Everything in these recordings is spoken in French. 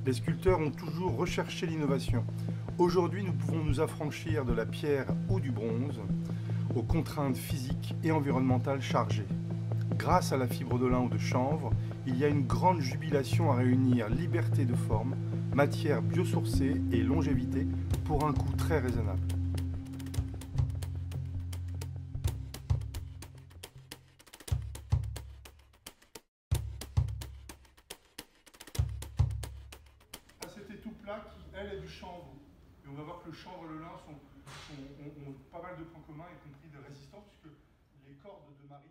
Les sculpteurs ont toujours recherché l'innovation. Aujourd'hui, nous pouvons nous affranchir de la pierre ou du bronze aux contraintes physiques et environnementales chargées. Grâce à la fibre de lin ou de chanvre, il y a une grande jubilation à réunir liberté de forme, matière biosourcée et longévité pour un coût très raisonnable. Cette étoupe là qui, elle, est du chanvre. Et on va voir que le chanvre et le lin ont pas mal de points communs, y compris de résistance, puisque les cordes de marine.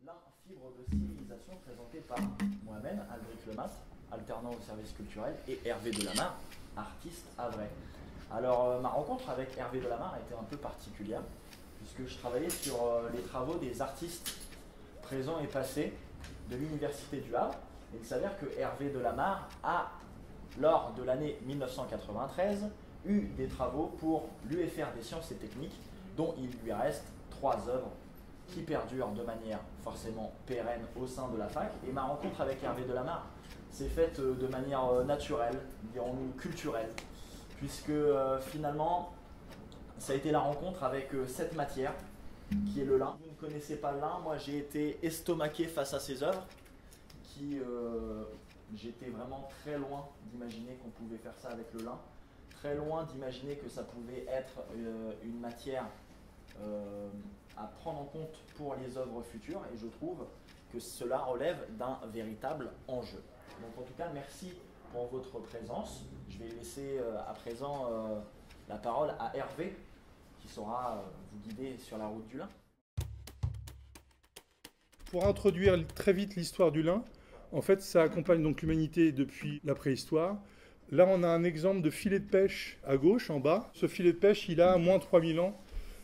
L'un, fibre de civilisation, présenté par moi-même, Albéric Lemas, alternant au service culturel, et Hervé Delamarre, artiste à vrai. Alors, ma rencontre avec Hervé Delamarre était un peu particulière, puisque je travaillais sur les travaux des artistes présents et passés de l'Université du Havre. Et il s'avère que Hervé Delamarre a, lors de l'année 1993, eu des travaux pour l'UFR des sciences et techniques, dont il lui reste 3 œuvres qui perdurent de manière forcément pérenne au sein de la fac. Et ma rencontre avec Hervé Delamarre s'est faite de manière naturelle, dirons-nous culturelle, puisque finalement, ça a été la rencontre avec cette matière, qui est le lin. Vous ne connaissez pas le lin, moi j'ai été estomaqué face à ces œuvres, qui j'étais vraiment très loin d'imaginer qu'on pouvait faire ça avec le lin, très loin d'imaginer que ça pouvait être une matière à prendre en compte pour les œuvres futures, et je trouve que cela relève d'un véritable enjeu. Donc en tout cas, merci pour votre présence. Je vais laisser à présent la parole à Hervé, qui saura vous guider sur la route du lin. Pour introduire très vite l'histoire du lin, en fait, ça accompagne donc l'humanité depuis la préhistoire. Là, on a un exemple de filet de pêche à gauche, en bas. Ce filet de pêche, il a moins 3000 ans.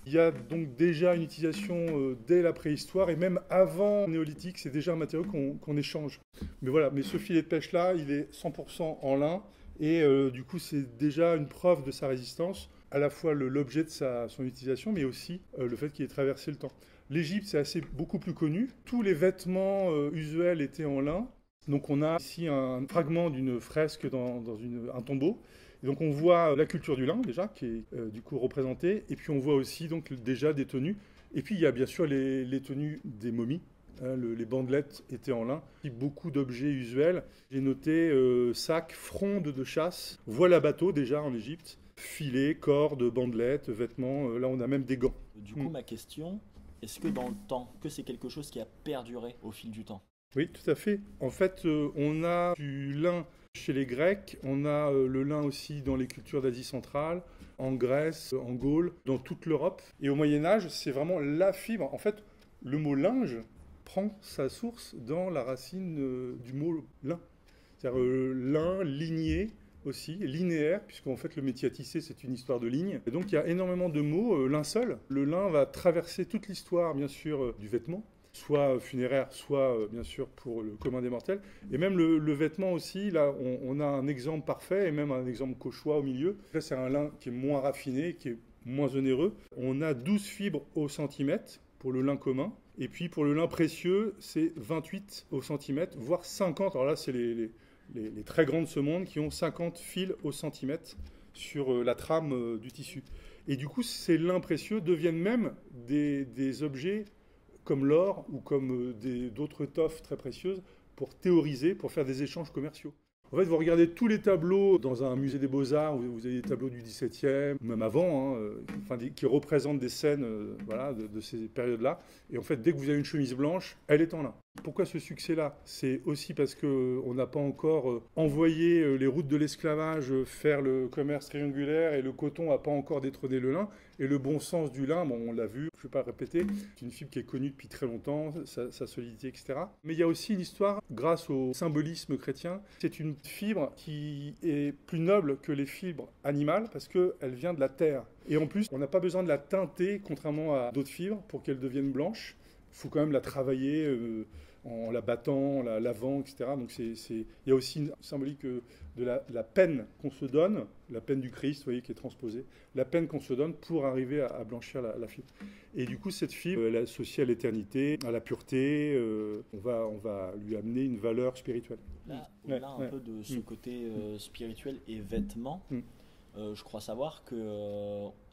Il y a donc déjà une utilisation dès la préhistoire, et même avant le néolithique, c'est déjà un matériau qu'on échange. Mais voilà, mais ce filet de pêche-là, il est 100% en lin, et du coup, c'est déjà une preuve de sa résistance, à la fois l'objet de son utilisation, mais aussi le fait qu'il ait traversé le temps. L'Égypte, c'est beaucoup plus connu. Tous les vêtements usuels étaient en lin. Donc on a ici un fragment d'une fresque dans un tombeau. Et donc on voit la culture du lin déjà, qui est du coup représentée. Et puis on voit aussi donc déjà des tenues. Et puis il y a bien sûr les tenues des momies. Les bandelettes étaient en lin. Beaucoup d'objets usuels. J'ai noté sacs, frondes de chasse, voile à bateau déjà en Égypte, filets, cordes, bandelettes, vêtements. Là on a même des gants. Du coup, ma question, est-ce que dans le temps, que c'est quelque chose qui a perduré au fil du temps? Oui, tout à fait. En fait, on a du lin chez les Grecs, on a le lin aussi dans les cultures d'Asie centrale, en Grèce, en Gaule, dans toute l'Europe. Et au Moyen-Âge, c'est vraiment la fibre. En fait, le mot linge prend sa source dans la racine du mot lin. C'est-à-dire lin, ligné aussi, linéaire, puisqu'en fait le métier à tisser, c'est une histoire de ligne. Et donc il y a énormément de mots, linceul. Le lin va traverser toute l'histoire, bien sûr, du vêtement, soit funéraire, soit bien sûr pour le commun des mortels. Et même le vêtement aussi, là on a un exemple parfait, et même un exemple cauchois au milieu. Là c'est un lin qui est moins raffiné, qui est moins onéreux. On a 12 fibres au centimètre pour le lin commun. Et puis pour le lin précieux, c'est 28 au centimètre, voire 50. Alors là c'est les très grandes de ce monde qui ont 50 fils au centimètre sur la trame du tissu. Et du coup, ces lins précieux deviennent même des objets comme l'or ou comme d'autres toffes très précieuses pour théoriser, pour faire des échanges commerciaux. En fait, vous regardez tous les tableaux dans un musée des Beaux-Arts, vous avez des tableaux du XVIIe, même avant, qui représentent des scènes voilà, de ces périodes-là. Et en fait, dès que vous avez une chemise blanche, elle est en lin. Pourquoi ce succès-là? C'est aussi parce qu'on n'a pas encore envoyé les routes de l'esclavage faire le commerce triangulaire, et le coton n'a pas encore détrôné le lin. Et le bon sens du lin, bon, on l'a vu, je ne vais pas répéter, c'est une fibre qui est connue depuis très longtemps, sa solidité, etc. Mais il y a aussi une histoire, grâce au symbolisme chrétien, c'est une fibre qui est plus noble que les fibres animales parce qu'elle vient de la terre. Et en plus, on n'a pas besoin de la teinter, contrairement à d'autres fibres, pour qu'elle devienne blanche. faut quand même la travailler en la battant, en la lavant, etc. Donc il y a aussi une symbolique de la peine qu'on se donne, la peine du Christ, vous voyez, qui est transposée, la peine qu'on se donne pour arriver à blanchir la fibre. Et du coup, cette fibre, elle est associée à l'éternité, à la pureté, on va lui amener une valeur spirituelle. Là, au-delà un peu de ce côté spirituel et vêtements, je crois savoir que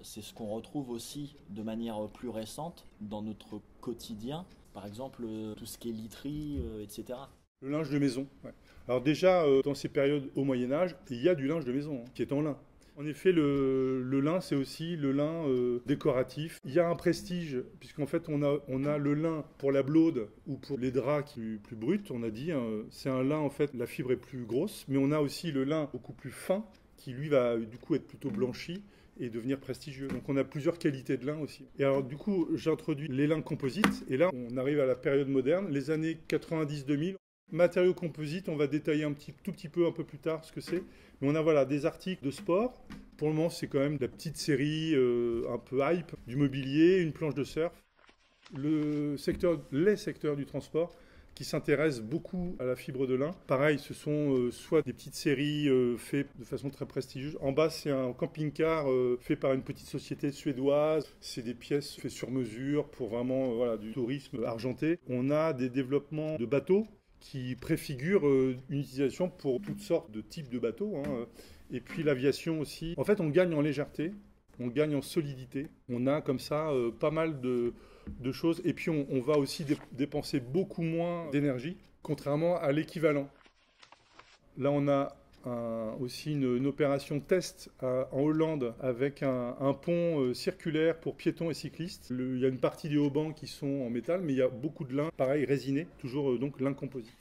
c'est ce qu'on retrouve aussi de manière plus récente dans notre quotidien, par exemple tout ce qui est literie, etc. Le linge de maison. Ouais. Alors déjà, dans ces périodes au Moyen-Âge, il y a du linge de maison qui est en lin. En effet, le lin, c'est aussi le lin décoratif. Il y a un prestige, puisqu'en fait, on a le lin pour la blaude ou pour les draps plus bruts, on a dit. C'est un lin, en fait, la fibre est plus grosse, mais on a aussi le lin beaucoup plus fin, qui lui va du coup être plutôt blanchi et devenir prestigieux. Donc on a plusieurs qualités de lin aussi. Et alors du coup, j'introduis les lins composites, et là, on arrive à la période moderne, les années 90-2000. Matériaux composites, on va détailler tout petit peu un peu plus tard ce que c'est. Mais on a des articles de sport. Pour le moment, c'est quand même de la petite série un peu hype, du mobilier, une planche de surf. Les secteurs du transport qui s'intéressent beaucoup à la fibre de lin. Pareil, ce sont soit des petites séries faites de façon très prestigieuse. En bas, c'est un camping-car fait par une petite société suédoise. C'est des pièces faites sur mesure pour vraiment du tourisme argenté. On a des développements de bateaux qui préfigure une utilisation pour toutes sortes de types de bateaux. Et puis l'aviation aussi. En fait, on gagne en légèreté, on gagne en solidité. On a comme ça pas mal de choses. Et puis on va aussi dépenser beaucoup moins d'énergie, contrairement à l'équivalent. Là, on a aussi une opération test en Hollande avec un pont circulaire pour piétons et cyclistes. Il y a une partie des haubans qui sont en métal, mais il y a beaucoup de lin, pareil, résiné, toujours donc lin composite.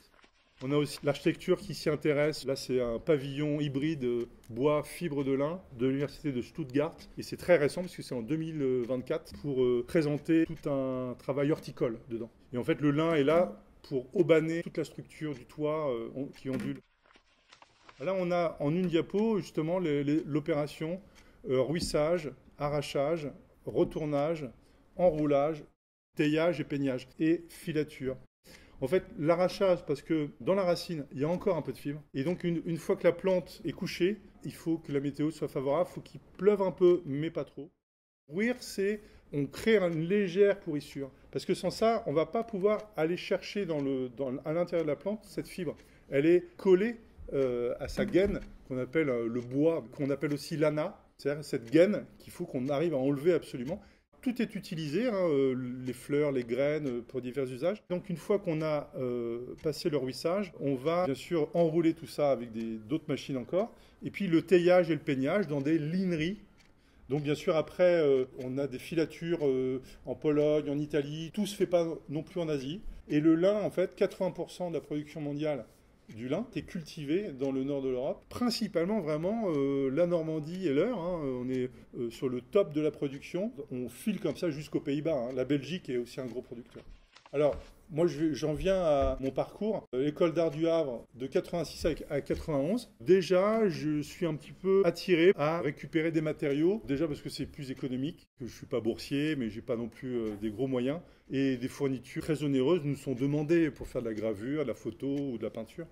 On a aussi l'architecture qui s'y intéresse. Là, c'est un pavillon hybride bois fibre de lin de l'université de Stuttgart. Et c'est très récent parce que c'est en 2024 pour présenter tout un travail horticole dedans. Et en fait, le lin est là pour aubaner toute la structure du toit qui ondule. Là, on a en une diapo justement l'opération ruissage, arrachage, retournage, enroulage, taillage et peignage et filature. En fait, l'arrachage, parce que dans la racine, il y a encore un peu de fibre. Et donc, une fois que la plante est couchée, il faut que la météo soit favorable, il faut qu'il pleuve un peu, mais pas trop. Rouir, c'est on crée une légère pourrissure. Parce que sans ça, on ne va pas pouvoir aller chercher à l'intérieur de la plante cette fibre. Elle est collée à sa gaine, qu'on appelle le bois, qu'on appelle aussi l'ana. C'est-à-dire cette gaine qu'il faut qu'on arrive à enlever absolument. Tout est utilisé, les fleurs, les graines, pour divers usages. Donc une fois qu'on a passé le ruissage, on va bien sûr enrouler tout ça avec d'autres machines encore. Et puis le taillage et le peignage dans des lineries. Donc bien sûr après, on a des filatures en Pologne, en Italie. Tout ne se fait pas non plus en Asie. Et le lin, en fait, 80% de la production mondiale du lin est cultivé dans le nord de l'Europe, principalement vraiment la Normandie et l'Eure. On est sur le top de la production. On file comme ça jusqu'aux Pays-Bas. La Belgique est aussi un gros producteur. Alors, moi, j'en viens à mon parcours. L'école d'art du Havre, de 86 à 91. Déjà, je suis un petit peu attiré à récupérer des matériaux. Déjà parce que c'est plus économique, que je ne suis pas boursier, mais je n'ai pas non plus des gros moyens. Et des fournitures très onéreuses nous sont demandées pour faire de la gravure, de la photo ou de la peinture.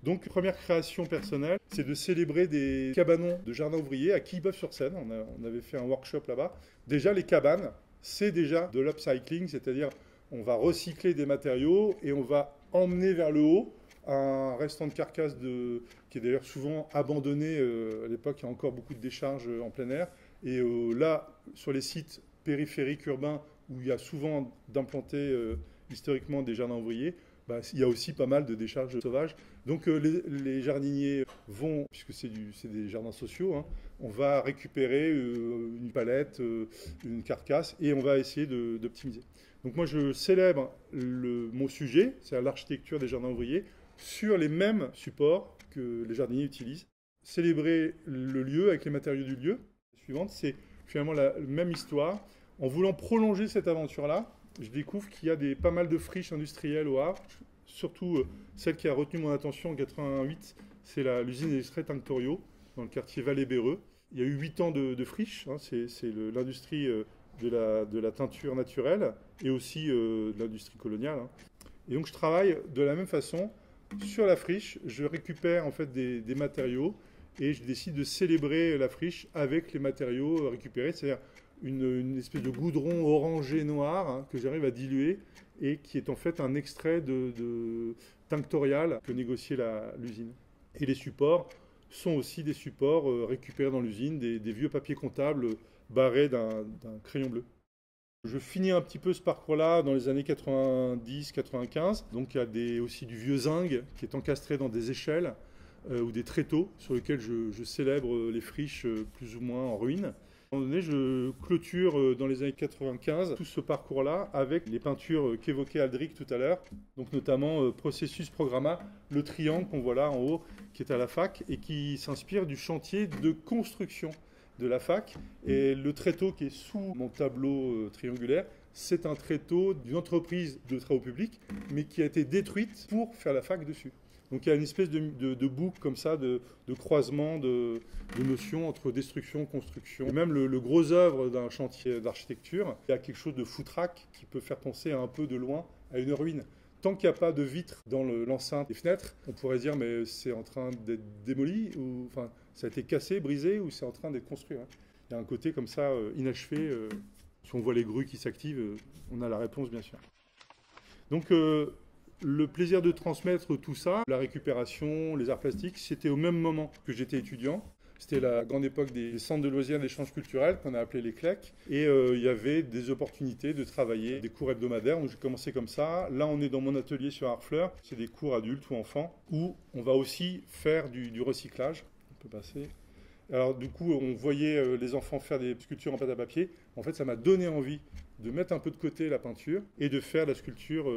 Donc, première création personnelle, c'est de célébrer des cabanons de jardin ouvrier à Quillebeuf-sur-Seine. On avait fait un workshop là-bas. Déjà, les cabanes, c'est déjà de l'upcycling, c'est-à-dire on va recycler des matériaux et on va emmener vers le haut un restant de carcasse qui est d'ailleurs souvent abandonné. À l'époque, il y a encore beaucoup de décharges en plein air. Et là, sur les sites périphériques urbains où il y a souvent d'implantés historiquement des jardins ouvriers, il y a aussi pas mal de décharges sauvages. Donc les jardiniers vont, puisque c'est des jardins sociaux, on va récupérer une palette, une carcasse, et on va essayer d'optimiser. Donc moi je célèbre mon sujet, c'est l'architecture des jardins ouvriers, sur les mêmes supports que les jardiniers utilisent. Célébrer le lieu avec les matériaux du lieu. La suivante, c'est finalement la même histoire. En voulant prolonger cette aventure-là, je découvre qu'il y a pas mal de friches industrielles au Havre. Surtout celle qui a retenu mon attention en 88, c'est l'usine d'extrait Tinctorio, dans le quartier Vallée-Béreux. Il y a eu 8 ans de friches, c'est l'industrie de la teinture naturelle et aussi de l'industrie coloniale. Hein. Et donc je travaille de la même façon sur la friche. Je récupère en fait des matériaux et je décide de célébrer la friche avec les matériaux récupérés, c'est-à-dire une espèce de goudron orangé noir hein, que j'arrive à diluer et qui est en fait un extrait de tinctorial que négociait l'usine. Et les supports sont aussi des supports récupérés dans l'usine, des vieux papiers comptables barrés d'un crayon bleu. Je finis un petit peu ce parcours-là dans les années 90-95. Donc il y a aussi du vieux zinc qui est encastré dans des échelles ou des tréteaux sur lesquels je célèbre les friches plus ou moins en ruine. À un moment donné, je clôture dans les années 95 tout ce parcours-là avec les peintures qu'évoquait Aldric tout à l'heure, donc notamment Processus Programma, le triangle qu'on voit là en haut, qui est à la fac et qui s'inspire du chantier de construction de la fac. Et le tréteau qui est sous mon tableau triangulaire, c'est un tréteau d'une entreprise de travaux publics, mais qui a été détruite pour faire la fac dessus. Donc il y a une espèce de boucle comme ça, de croisement de notions entre destruction, construction. Et même le gros œuvre d'un chantier d'architecture, il y a quelque chose de foutraque qui peut faire penser un peu de loin à une ruine. Tant qu'il n'y a pas de vitres dans l'enceinte des fenêtres, on pourrait dire mais c'est en train d'être démoli, ou enfin ça a été cassé, brisé, ou c'est en train d'être construit. Hein. Il y a un côté comme ça inachevé. Si on voit les grues qui s'activent, on a la réponse bien sûr. Donc le plaisir de transmettre tout ça, la récupération, les arts plastiques, c'était au même moment que j'étais étudiant. C'était la grande époque des centres de loisirs d'échange culturel qu'on a appelé les CLEC. Et il y avait des opportunités de travailler, des cours hebdomadaires. Donc j'ai commencé comme ça. Là, on est dans mon atelier sur Harfleur. C'est des cours adultes ou enfants où on va aussi faire du recyclage. On peut passer. Alors du coup, on voyait les enfants faire des sculptures en pâte à papier. En fait, ça m'a donné envie de mettre un peu de côté la peinture et de faire la sculpture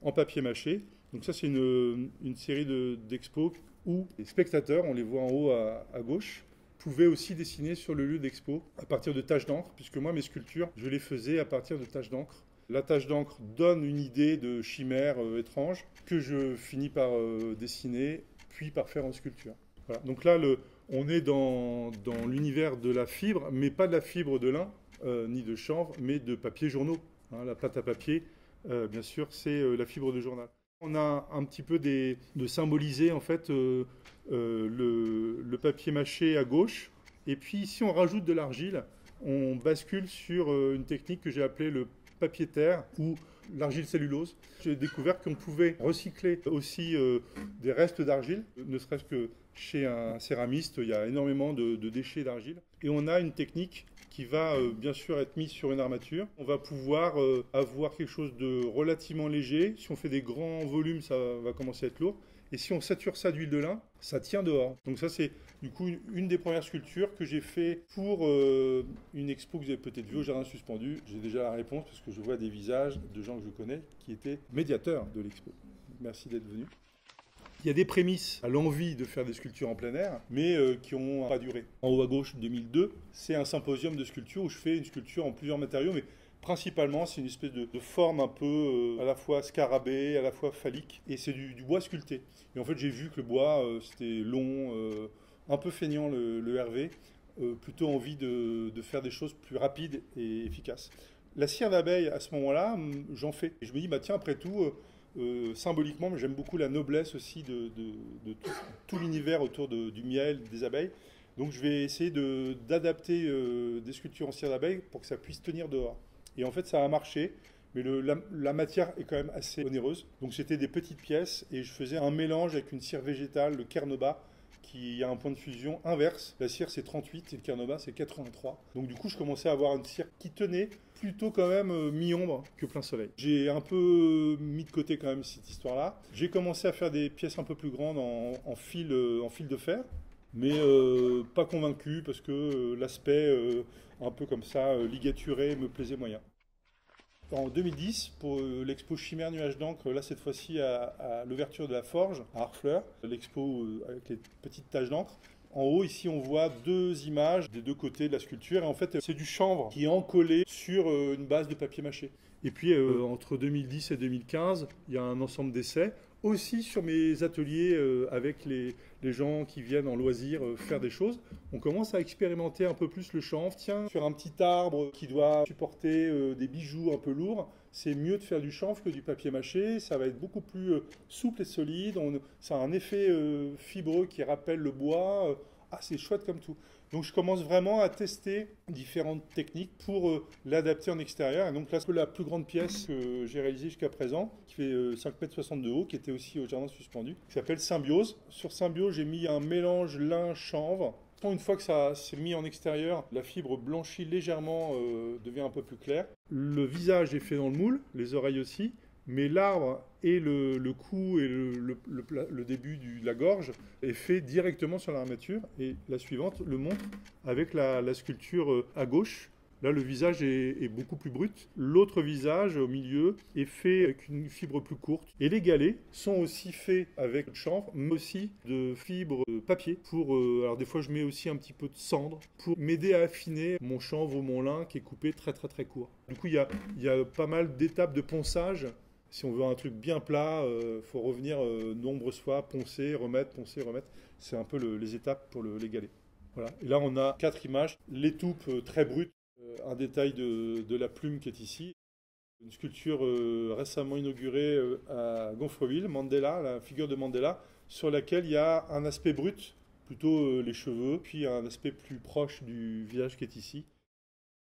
en papier mâché. Donc ça, c'est une série d'expos où les spectateurs, on les voit en haut à gauche, pouvaient aussi dessiner sur le lieu d'expo à partir de taches d'encre, puisque moi, mes sculptures, je les faisais à partir de taches d'encre. La tache d'encre donne une idée de chimère étrange que je finis par dessiner, puis par faire en sculpture. Voilà. Donc là, on est dans l'univers de la fibre, mais pas de la fibre de lin, ni de chanvre, mais de papier journaux. Hein, la pâte à papier, bien sûr, c'est la fibre de journal. On a un petit peu de symboliser en fait le papier mâché à gauche. Et puis si on rajoute de l'argile, on bascule sur une technique que j'ai appelée le papier terre ou l'argile cellulose. J'ai découvert qu'on pouvait recycler aussi des restes d'argile, ne serait-ce que chez un céramiste, il y a énormément de déchets d'argile. Et on a une technique qui va bien sûr être mise sur une armature. On va pouvoir avoir quelque chose de relativement léger. Si on fait des grands volumes, ça va commencer à être lourd. Et si on sature ça d'huile de lin, ça tient dehors. Donc ça, c'est du coup une des premières sculptures que j'ai fait pour une expo que vous avez peut-être vue au Jardin Suspendu. J'ai déjà la réponse parce que je vois des visages de gens que je connais qui étaient médiateurs de l'expo. Merci d'être venus. Il y a des prémices à l'envie de faire des sculptures en plein air, mais qui n'ont pas duré. En haut à gauche, 2002, c'est un symposium de sculpture où je fais une sculpture en plusieurs matériaux, mais principalement, c'est une espèce de forme un peu à la fois scarabée, à la fois phallique, et c'est du bois sculpté. Et en fait, j'ai vu que le bois, c'était long, un peu feignant le Hervé, plutôt envie de faire des choses plus rapides et efficaces. La cire d'abeille, à ce moment-là, j'en fais. Et je me dis, bah tiens, après tout, symboliquement, mais j'aime beaucoup la noblesse aussi de tout l'univers autour du miel, des abeilles. Donc je vais essayer d'adapter des sculptures en cire d'abeille pour que ça puisse tenir dehors. Et en fait, ça a marché, mais la matière est quand même assez onéreuse. Donc c'était des petites pièces et je faisais un mélange avec une cire végétale, le Kernobas, qui a un point de fusion inverse. La cire, c'est 38 et le Kernobas, c'est 83. Donc du coup, je commençais à avoir une cire qui tenait plutôt quand même mi-ombre que plein soleil. J'ai un peu mis de côté quand même cette histoire-là. J'ai commencé à faire des pièces un peu plus grandes en fil de fer, mais pas convaincu parce que l'aspect un peu comme ça, ligaturé, me plaisait moyen. En 2010, pour l'expo Chimère Nuages d'encre, là cette fois-ci à l'ouverture de la Forge, à Harfleur, l'expo avec les petites taches d'encre. En haut, ici, on voit deux images des deux côtés de la sculpture. Et en fait, c'est du chanvre qui est encollé sur une base de papier mâché. Et puis, entre 2010 et 2015, il y a un ensemble d'essais aussi sur mes ateliers avec les gens qui viennent en loisir faire des choses. On commence à expérimenter un peu plus le chanvre. Tiens, sur un petit arbre qui doit supporter des bijoux un peu lourds, c'est mieux de faire du chanvre que du papier mâché. Ça va être beaucoup plus souple et solide. Ça a un effet fibreux qui rappelle le bois. C'est chouette comme tout. Donc je commence vraiment à tester différentes techniques pour l'adapter en extérieur. Et donc là, c'est la plus grande pièce que j'ai réalisée jusqu'à présent, qui fait 5,60 m de haut, qui était aussi au jardin suspendu, qui s'appelle Symbiose. Sur Symbiose, j'ai mis un mélange lin-chanvre. Une fois que ça s'est mis en extérieur, la fibre blanchit légèrement, devient un peu plus claire. Le visage est fait dans le moule, les oreilles aussi, mais l'arbre et le cou et le début de la gorge est fait directement sur l'armature. Et la suivante le montre avec la sculpture à gauche. Là, le visage est beaucoup plus brut. L'autre visage, au milieu, est fait avec une fibre plus courte. Et les galets sont aussi faits avec de chanvre, mais aussi de fibres papier. Alors des fois, je mets aussi un petit peu de cendre pour m'aider à affiner mon chanvre ou mon lin qui est coupé très très très court. Du coup, il y a pas mal d'étapes de ponçage. Si on veut un truc bien plat, faut revenir nombreuses fois, poncer, remettre. C'est un peu les étapes pour les galets. Voilà. Et là, on a 4 images. L'étoupe très brute. Un détail de la plume qui est ici. Une sculpture récemment inaugurée à Gonfreville, Mandela, la figure de Mandela, sur laquelle il y a un aspect brut, plutôt les cheveux, puis un aspect plus proche du visage qui est ici.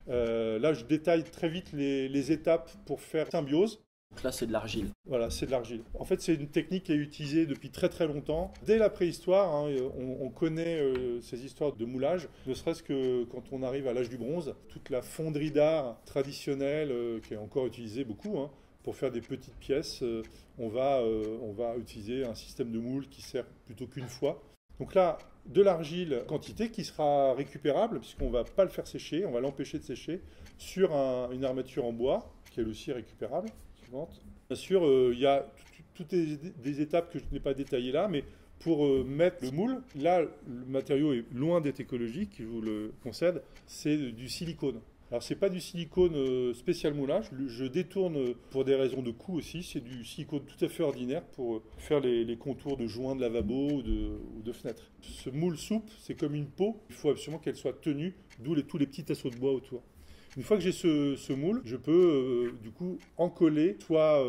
Là, je détaille très vite les étapes pour faire Symbiose. Donc là, c'est de l'argile. Voilà, c'est de l'argile. En fait, c'est une technique qui est utilisée depuis très très longtemps. Dès la préhistoire, on connaît ces histoires de moulage, ne serait-ce que quand on arrive à l'âge du bronze, toute la fonderie d'art traditionnelle qui est encore utilisée beaucoup, pour faire des petites pièces, on va utiliser un système de moule qui sert plutôt qu'une fois. Donc là, de l'argile quantité qui sera récupérable, puisqu'on ne va pas le faire sécher, on va l'empêcher de sécher, sur une armature en bois, qui est aussi récupérable. Bien sûr, il y a toutes des étapes que je n'ai pas détaillées là, mais pour mettre le moule, là, le matériau est loin d'être écologique, je vous le concède, c'est du silicone. Alors, ce n'est pas du silicone spécial moulage, je détourne pour des raisons de coût aussi, c'est du silicone tout à fait ordinaire pour faire les contours de joints de lavabo ou de fenêtres. Ce moule souple, c'est comme une peau, il faut absolument qu'elle soit tenue, d'où tous les petits tasseaux de bois autour. Une fois que j'ai ce moule, je peux du coup encoller soit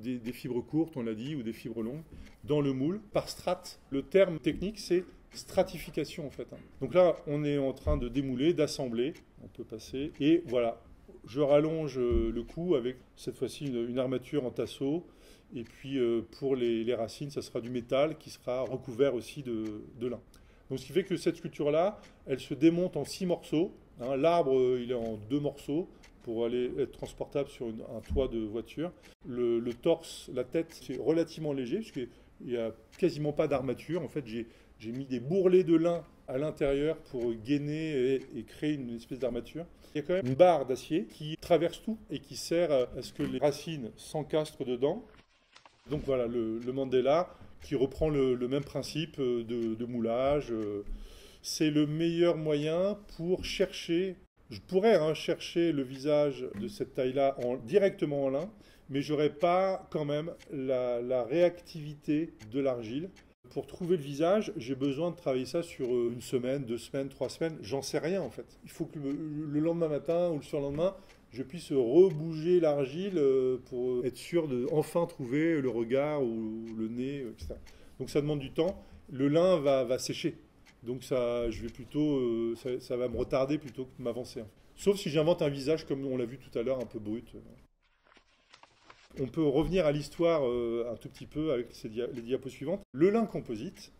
des fibres courtes, on l'a dit, ou des fibres longues, dans le moule par strate. Le terme technique, c'est stratification en fait. Donc là, on est en train de démouler, d'assembler. On peut passer. Et voilà, je rallonge le cou avec cette fois-ci une armature en tasseau. Et puis pour les racines, ça sera du métal qui sera recouvert aussi de lin. Donc ce qui fait que cette sculpture-là, elle se démonte en 6 morceaux. L'arbre, il est en 2 morceaux pour aller être transportable sur un toit de voiture. Le torse, la tête, c'est relativement léger puisqu'il n'y a quasiment pas d'armature. En fait, j'ai mis des bourrelets de lin à l'intérieur pour gainer et créer une espèce d'armature. Il y a quand même une barre d'acier qui traverse tout et qui sert à ce que les racines s'encastrent dedans. Donc voilà, le Mandela qui reprend le même principe de moulage. C'est le meilleur moyen pour chercher. Je pourrais chercher le visage de cette taille-là directement en lin, mais je n'aurais pas quand même la réactivité de l'argile. Pour trouver le visage, j'ai besoin de travailler ça sur 1 semaine, 2 semaines, 3 semaines. J'en sais rien en fait. Il faut que le lendemain matin ou le surlendemain, je puisse rebouger l'argile pour être sûr de enfin trouver le regard ou le nez, etc. Donc ça demande du temps. Le lin va sécher. Donc ça, je vais plutôt, ça va me retarder plutôt que de m'avancer. Sauf si j'invente un visage comme on l'a vu tout à l'heure, un peu brut. On peut revenir à l'histoire un tout petit peu avec les diapos suivantes. Le lin composite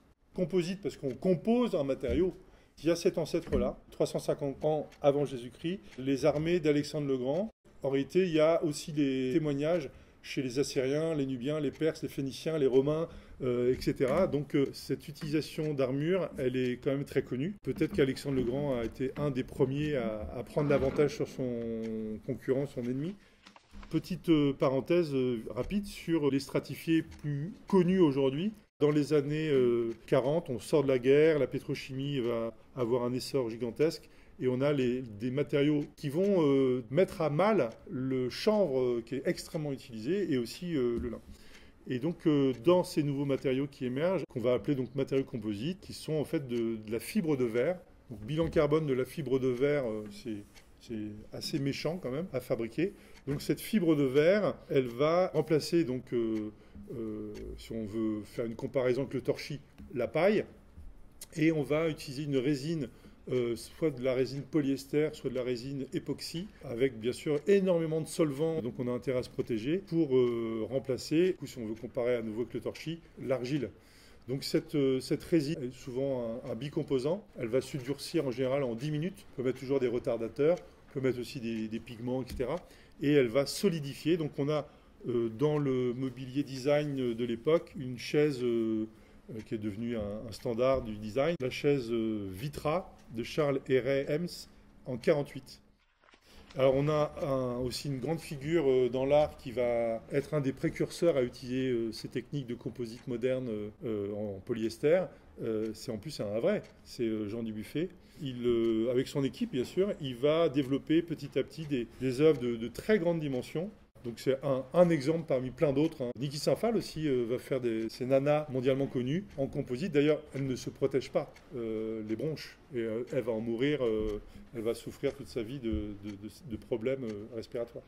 parce qu'on compose un matériau. Il y a cet ancêtre-là, 350 ans avant Jésus-Christ, les armées d'Alexandre le Grand. En réalité, il y a aussi des témoignages chez les Assyriens, les Nubiens, les Perses, les Phéniciens, les Romains, etc. Donc cette utilisation d'armure, elle est quand même très connue. Peut-être qu'Alexandre le Grand a été un des premiers à prendre l'avantage sur son concurrent, son ennemi. Petite parenthèse rapide sur les stratifiés plus connus aujourd'hui. Dans les années 40, on sort de la guerre, la pétrochimie va avoir un essor gigantesque et on a des matériaux qui vont mettre à mal le chanvre qui est extrêmement utilisé et aussi le lin. Et donc, dans ces nouveaux matériaux qui émergent, qu'on va appeler donc matériaux composites, qui sont en fait de la fibre de verre. Donc, bilan carbone de la fibre de verre, c'est assez méchant quand même à fabriquer. Donc, cette fibre de verre, elle va remplacer, donc, si on veut faire une comparaison avec le torchis, la paille. Et on va utiliser une résine, soit de la résine polyester, soit de la résine époxy, avec bien sûr énormément de solvants, donc on a intérêt à se protéger, pour remplacer, si on veut comparer à nouveau avec le torchis, l'argile. Donc cette résine est souvent un bicomposant, elle va se durcir en général en 10 minutes, on peut mettre toujours des retardateurs, on peut mettre aussi des pigments, etc. Et elle va solidifier, donc on a dans le mobilier design de l'époque une chaise qui est devenue un standard du design, la chaise Vitra de Charles et Ray Eames en 1948. Alors on a aussi une grande figure dans l'art qui va être un des précurseurs à utiliser ces techniques de composite moderne en polyester. C'est en plus un vrai, c'est Jean Dubuffet. Avec son équipe bien sûr, il va développer petit à petit des œuvres de très grande dimension. Donc c'est un exemple parmi plein d'autres. Niki Saint-Phal aussi va faire ces nanas mondialement connues en composite. D'ailleurs, elle ne se protège pas les bronches et elle va en mourir, elle va souffrir toute sa vie de problèmes respiratoires.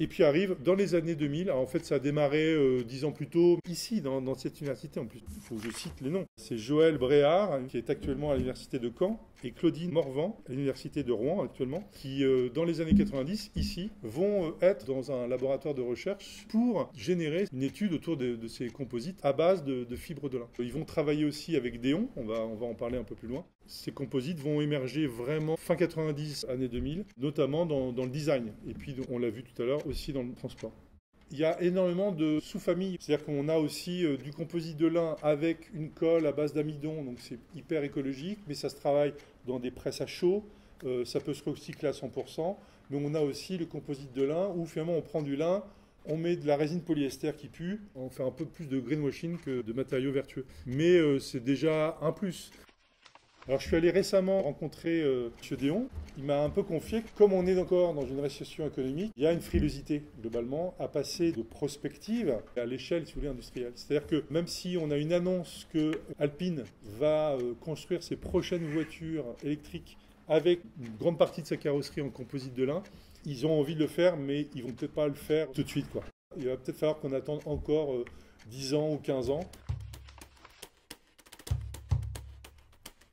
Et puis arrive dans les années 2000, alors en fait ça a démarré 10 ans plus tôt, ici dans cette université en plus, il faut que je cite les noms. C'est Joël Bréard qui est actuellement à l'université de Caen et Claudine Morvan à l'université de Rouen actuellement, qui dans les années 90 ici vont être dans un laboratoire de recherche pour générer une étude autour de ces composites à base de fibres de lin. Ils vont travailler aussi avec Déon, on va en parler un peu plus loin. Ces composites vont émerger vraiment fin 90, années 2000, notamment dans le design. Et puis, on l'a vu tout à l'heure, aussi dans le transport. Il y a énormément de sous-familles. C'est-à-dire qu'on a aussi du composite de lin avec une colle à base d'amidon, donc c'est hyper écologique, mais ça se travaille dans des presses à chaud, ça peut se recycler à 100%. Mais on a aussi le composite de lin où finalement on prend du lin, on met de la résine polyester qui pue, on fait un peu plus de greenwashing que de matériaux vertueux. Mais c'est déjà un plus. Alors, je suis allé récemment rencontrer M. Déon. Il m'a un peu confié que, comme on est encore dans une récession économique, il y a une frilosité, globalement, à passer de prospective à l'échelle, si vous voulez, industrielle. C'est-à-dire que même si on a une annonce que Alpine va construire ses prochaines voitures électriques avec une grande partie de sa carrosserie en composite de lin, ils ont envie de le faire, mais ils vont peut-être pas le faire tout de suite, quoi. Il va peut-être falloir qu'on attende encore 10 ans ou 15 ans.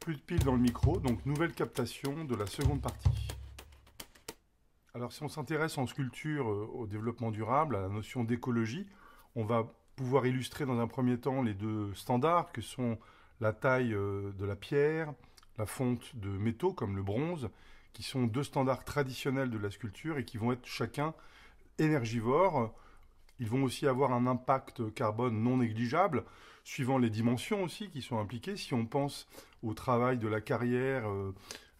Plus de piles dans le micro, donc nouvelle captation de la seconde partie. Alors si on s'intéresse en sculpture au développement durable, à la notion d'écologie, on va pouvoir illustrer dans un premier temps les deux standards que sont la taille de la pierre, la fonte de métaux comme le bronze, qui sont deux standards traditionnels de la sculpture et qui vont être chacun énergivores. Ils vont aussi avoir un impact carbone non négligeable, suivant les dimensions aussi qui sont impliquées. Si on pense au travail de la carrière,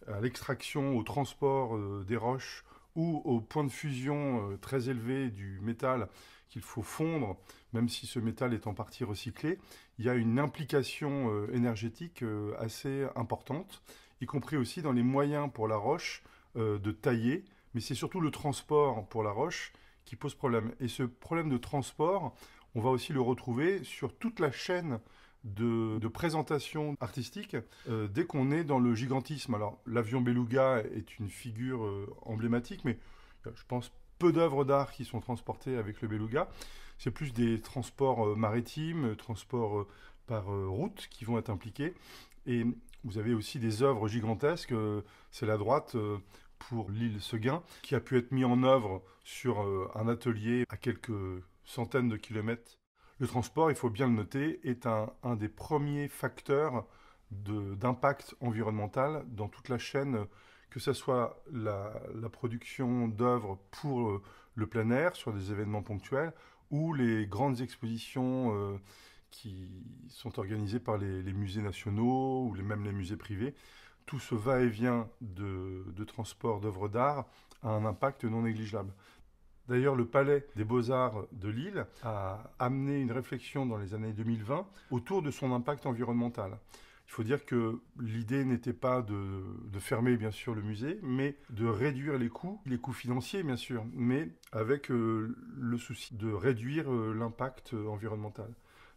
à l'extraction, au transport des roches ou au point de fusion très élevé du métal qu'il faut fondre, même si ce métal est en partie recyclé, il y a une implication énergétique assez importante, y compris aussi dans les moyens pour la roche de tailler, mais c'est surtout le transport pour la roche qui pose problème. Et ce problème de transport, on va aussi le retrouver sur toute la chaîne de présentation artistique dès qu'on est dans le gigantisme. Alors, l'avion Beluga est une figure emblématique, mais je pense peu d'œuvres d'art qui sont transportées avec le Beluga. C'est plus des transports maritimes, transports par route qui vont être impliqués. Et vous avez aussi des œuvres gigantesques. C'est la droite pour l'île Seguin, qui a pu être mis en œuvre sur un atelier à quelques centaines de kilomètres. Le transport, il faut bien le noter, est un des premiers facteurs d'impact environnemental dans toute la chaîne, que ce soit la production d'œuvres pour le plein air, sur des événements ponctuels, ou les grandes expositions qui sont organisées par les musées nationaux ou même les musées privés. Tout ce va-et-vient de transport d'œuvres d'art a un impact non négligeable. D'ailleurs, le Palais des Beaux-Arts de Lille a amené une réflexion dans les années 2020 autour de son impact environnemental. Il faut dire que l'idée n'était pas de fermer bien sûr le musée, mais de réduire les coûts financiers bien sûr, mais avec le souci de réduire l'impact environnemental.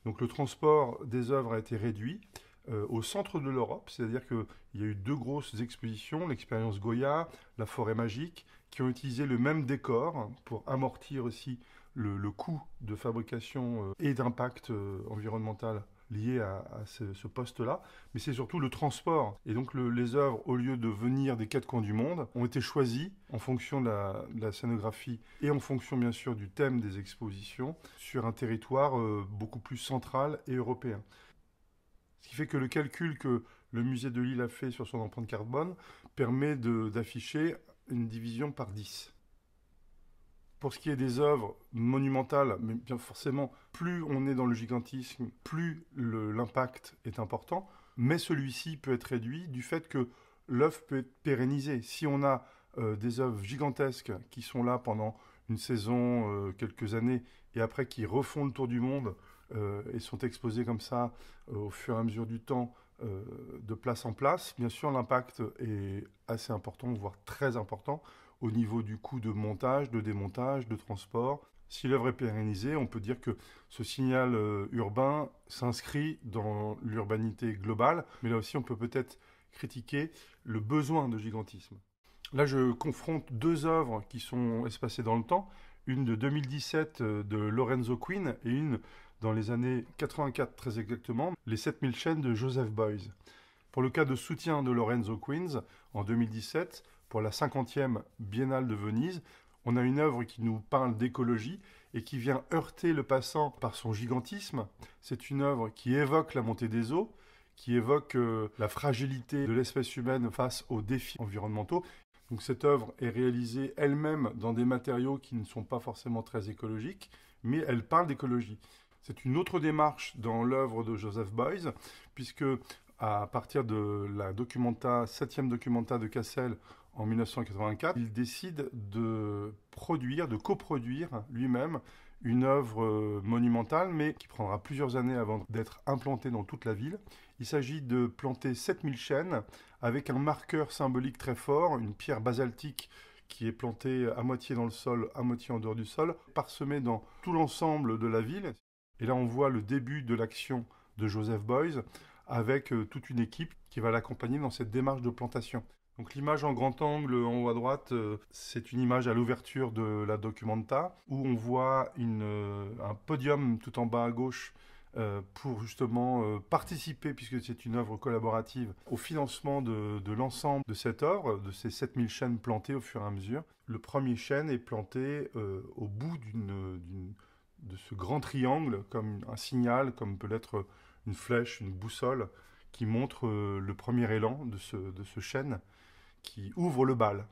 Donc le transport des œuvres a été réduit au centre de l'Europe, c'est-à-dire qu'il y a eu 2 grosses expositions, l'expérience Goya, la forêt magique, qui ont utilisé le même décor pour amortir aussi le coût de fabrication et d'impact environnemental lié à ce poste-là, mais c'est surtout le transport. Et donc les œuvres, au lieu de venir des 4 coins du monde, ont été choisies en fonction de la scénographie et en fonction bien sûr du thème des expositions sur un territoire beaucoup plus central et européen. Ce qui fait que le calcul que le musée de Lille a fait sur son empreinte carbone permet d'afficher une division par 10. Pour ce qui est des œuvres monumentales, mais bien forcément, plus on est dans le gigantisme, plus l'impact est important, mais celui-ci peut être réduit du fait que l'œuvre peut être pérennisée. Si on a des œuvres gigantesques qui sont là pendant une saison, quelques années, et après qui refont le tour du monde et sont exposées comme ça au fur et à mesure du temps, de place en place, bien sûr l'impact est assez important, voire très important, au niveau du coût de montage, de démontage, de transport. Si l'œuvre est pérennisée, on peut dire que ce signal urbain s'inscrit dans l'urbanité globale, mais là aussi on peut peut-être critiquer le besoin de gigantisme. Là je confronte 2 œuvres qui sont espacées dans le temps, une de 2017 de Lorenzo Queen et une dans les années 84 très exactement, les 7000 chaînes de Joseph Beuys. Pour le cas de soutien de Lorenzo Queen, en 2017, pour la 50e Biennale de Venise, on a une œuvre qui nous parle d'écologie et qui vient heurter le passant par son gigantisme. C'est une œuvre qui évoque la montée des eaux, qui évoque la fragilité de l'espèce humaine face aux défis environnementaux. Donc cette œuvre est réalisée elle-même dans des matériaux qui ne sont pas forcément très écologiques, mais elle parle d'écologie. C'est une autre démarche dans l'œuvre de Joseph Beuys, puisque à partir de la 7e documenta de Cassel en 1984, il décide de coproduire lui-même une œuvre monumentale, mais qui prendra plusieurs années avant d'être implantée dans toute la ville. Il s'agit de planter 7000 chênes avec un marqueur symbolique très fort, une pierre basaltique qui est plantée à moitié dans le sol, à moitié en dehors du sol, parsemée dans tout l'ensemble de la ville. Et là, on voit le début de l'action de Joseph Beuys avec toute une équipe qui va l'accompagner dans cette démarche de plantation. Donc l'image en grand angle en haut à droite, c'est une image à l'ouverture de la documenta où on voit un podium tout en bas à gauche pour justement participer, puisque c'est une œuvre collaborative, au financement de l'ensemble de cette œuvre, de ces 7000 chênes plantés au fur et à mesure. Le premier chêne est planté au bout de ce grand triangle, comme un signal, comme peut l'être une flèche, une boussole, qui montre le premier élan de ce chêne qui ouvre le bal.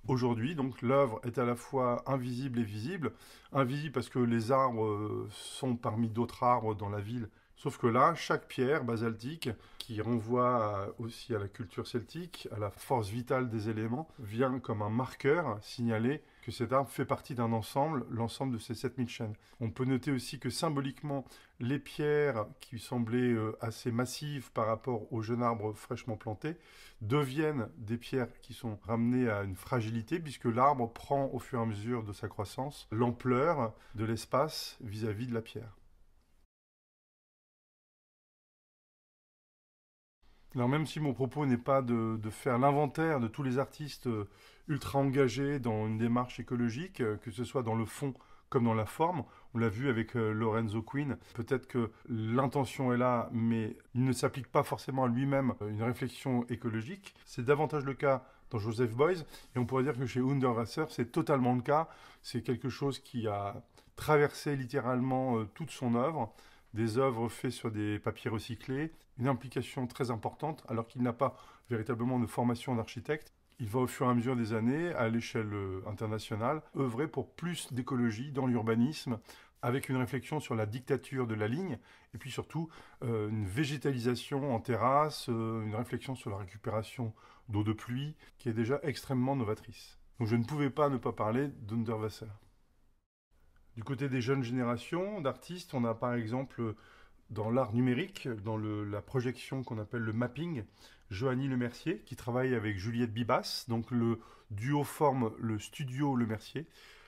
Aujourd'hui, donc, l'œuvre est à la fois invisible et visible. Invisible parce que les arbres sont parmi d'autres arbres dans la ville. Sauf que là, chaque pierre basaltique, qui renvoie aussi à la culture celtique, à la force vitale des éléments, vient comme un marqueur signaler que cet arbre fait partie d'un ensemble, l'ensemble de ces 7000 chênes. On peut noter aussi que symboliquement, les pierres qui semblaient assez massives par rapport au jeune arbre fraîchement planté deviennent des pierres qui sont ramenées à une fragilité puisque l'arbre prend au fur et à mesure de sa croissance l'ampleur de l'espace vis-à-vis de la pierre. Alors même si mon propos n'est pas de faire l'inventaire de tous les artistes ultra engagés dans une démarche écologique, que ce soit dans le fond comme dans la forme, on l'a vu avec Lorenzo Queen, peut-être que l'intention est là, mais il ne s'applique pas forcément à lui-même une réflexion écologique. C'est davantage le cas dans Joseph Beuys, et on pourrait dire que chez Hundertwasser, c'est totalement le cas. C'est quelque chose qui a traversé littéralement toute son œuvre, des œuvres faites sur des papiers recyclés, une implication très importante, alors qu'il n'a pas véritablement de formation d'architecte. Il va au fur et à mesure des années, à l'échelle internationale, œuvrer pour plus d'écologie dans l'urbanisme, avec une réflexion sur la dictature de la ligne, et puis surtout une végétalisation en terrasse, une réflexion sur la récupération d'eau de pluie, qui est déjà extrêmement novatrice. Donc je ne pouvais pas ne pas parler d'Hundertwasser. Du côté des jeunes générations d'artistes, on a par exemple dans l'art numérique, dans la projection qu'on appelle le mapping, Johanny Lemercier, qui travaille avec Juliette Bibas. Donc le duo forme le studio Lemercier.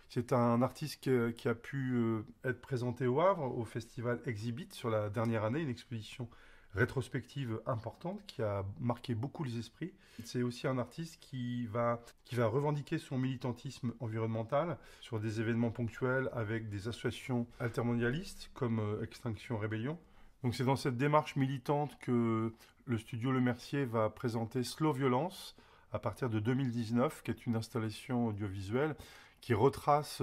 C'est un artiste qui a pu être présenté au Havre, au festival Exhibit sur la dernière année, une exposition rétrospective importante qui a marqué beaucoup les esprits. C'est aussi un artiste qui va revendiquer son militantisme environnemental sur des événements ponctuels avec des associations altermondialistes comme Extinction Rébellion. Donc c'est dans cette démarche militante que le studio Lemercier va présenter Slow Violence à partir de 2019, qui est une installation audiovisuelle qui retrace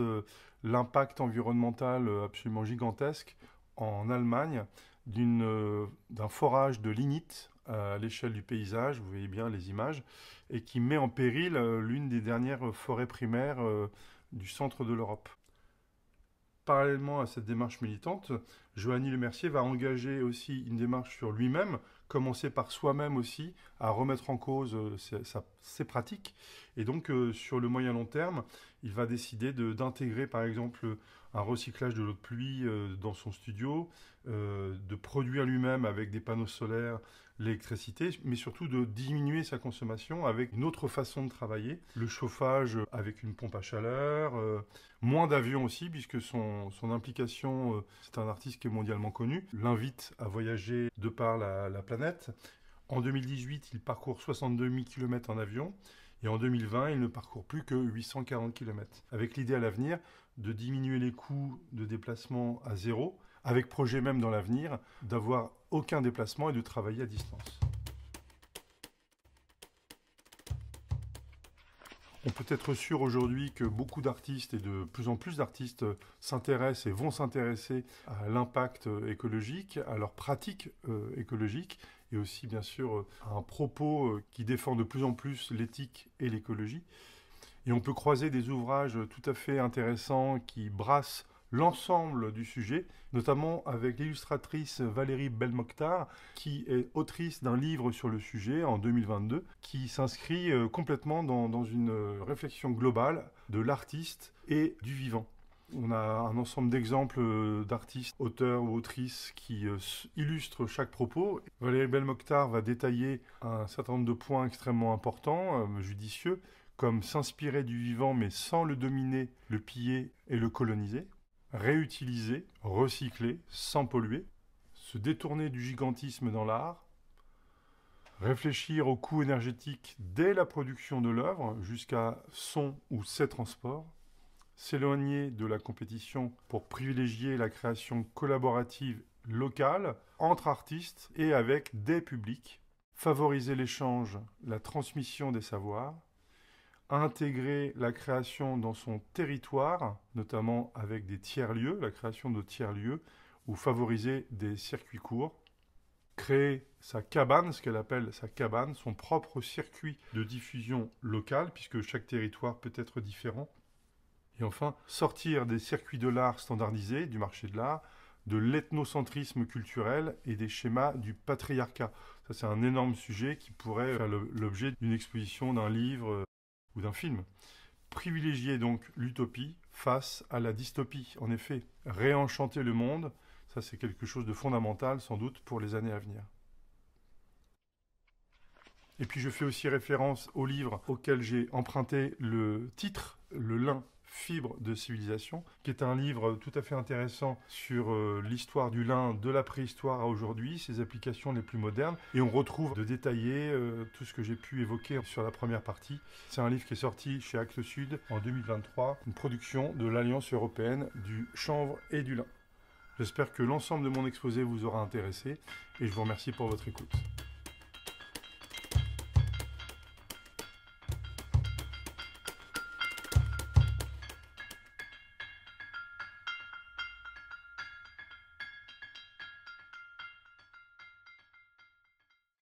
l'impact environnemental absolument gigantesque en Allemagne d'un forage de lignite à l'échelle du paysage, vous voyez bien les images, et qui met en péril l'une des dernières forêts primaires du centre de l'Europe. Parallèlement à cette démarche militante, Johanny Lemercier va engager aussi une démarche sur lui-même, commencer par soi-même aussi à remettre en cause ses pratiques. Et donc, sur le moyen long terme, il va décider d'intégrer, par exemple, un recyclage de l'eau de pluie dans son studio, de produire lui-même avec des panneaux solaires l'électricité, mais surtout de diminuer sa consommation avec une autre façon de travailler. Le chauffage avec une pompe à chaleur, moins d'avions aussi, puisque son implication, c'est un artiste qui est mondialement connu, l'invite à voyager de par la planète. En 2018, il parcourt 62 000 km en avion, et en 2020, il ne parcourt plus que 840 km, avec l'idée à l'avenir de diminuer les coûts de déplacement à zéro, avec projet même dans l'avenir d'avoir aucun déplacement et de travailler à distance. On peut être sûr aujourd'hui que beaucoup d'artistes et de plus en plus d'artistes s'intéressent et vont s'intéresser à l'impact écologique, à leurs pratiques écologiques et aussi bien sûr à un propos qui défend de plus en plus l'éthique et l'écologie. Et on peut croiser des ouvrages tout à fait intéressants qui brassent l'ensemble du sujet, notamment avec l'illustratrice Valérie Belmokhtar, qui est autrice d'un livre sur le sujet en 2022, qui s'inscrit complètement dans une réflexion globale de l'artiste et du vivant. On a un ensemble d'exemples d'artistes, auteurs ou autrices qui illustrent chaque propos. Valérie Belmokhtar va détailler un certain nombre de points extrêmement importants, judicieux, comme s'inspirer du vivant mais sans le dominer, le piller et le coloniser. Réutiliser, recycler, sans polluer, se détourner du gigantisme dans l'art, réfléchir aux coûts énergétiques dès la production de l'œuvre jusqu'à son ou ses transports, s'éloigner de la compétition pour privilégier la création collaborative locale entre artistes et avec des publics, favoriser l'échange, la transmission des savoirs, intégrer la création dans son territoire, notamment avec des tiers-lieux, la création de tiers-lieux, ou favoriser des circuits courts, créer sa cabane, ce qu'elle appelle sa cabane, son propre circuit de diffusion locale, puisque chaque territoire peut être différent. Et enfin, sortir des circuits de l'art standardisés, du marché de l'art, de l'ethnocentrisme culturel et des schémas du patriarcat. Ça, c'est un énorme sujet qui pourrait faire l'objet d'une exposition, d'un livre ou d'un film. Privilégier donc l'utopie face à la dystopie. En effet, réenchanter le monde, ça c'est quelque chose de fondamental sans doute pour les années à venir. Et puis je fais aussi référence au livre auquel j'ai emprunté le titre, Le lin, fibre de civilisation, qui est un livre tout à fait intéressant sur l'histoire du lin de la préhistoire à aujourd'hui, ses applications les plus modernes. Et on retrouve de détailler tout ce que j'ai pu évoquer sur la première partie. C'est un livre qui est sorti chez Actes Sud en 2023, une production de l'Alliance européenne du chanvre et du lin. J'espère que l'ensemble de mon exposé vous aura intéressé et je vous remercie pour votre écoute.